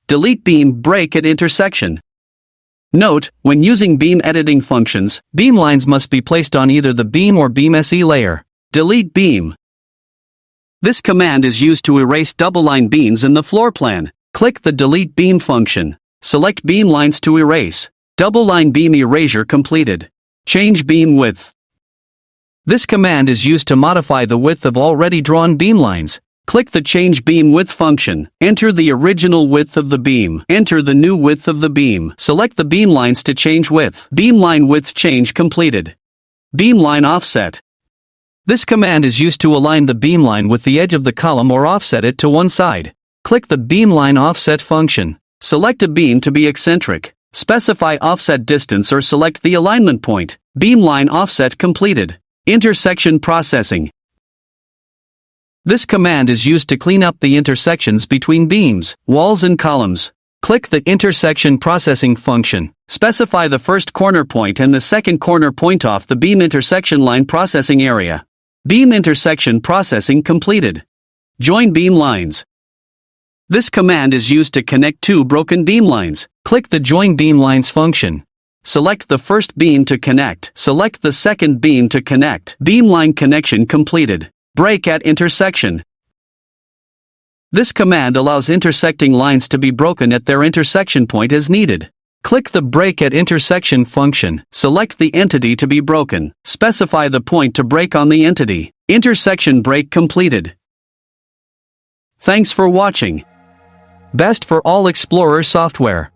Delete beam break at intersection. Note, when using beam editing functions, beam lines must be placed on either the beam or beam SE layer. Delete beam. This command is used to erase double-line beams in the floor plan. Click the Delete Beam function. Select beam lines to erase. Double-line beam erasure completed. Change beam width. This command is used to modify the width of already drawn beam lines. Click the Change Beam Width function. Enter the original width of the beam. Enter the new width of the beam. Select the beam lines to change width. Beam line width change completed. Beam line offset. This command is used to align the beam line with the edge of the column or offset it to one side. Click the Beam Line Offset function. Select a beam to be eccentric. Specify offset distance or select the alignment point. Beam line offset completed. Intersection processing. This command is used to clean up the intersections between beams, walls and columns. Click the Intersection Processing function. Specify the first corner point and the second corner point off the beam intersection line processing area. Beam intersection processing completed. Join beam lines. This command is used to connect two broken beam lines. Click the Join Beam Lines function. Select the first beam to connect. Select the second beam to connect. Beam line connection completed. Break at intersection. This command allows intersecting lines to be broken at their intersection point as needed. Click the Break at Intersection function. Select the entity to be broken. Specify the point to break on the entity. Intersection break completed. Thanks for watching. Best for all Explorer software.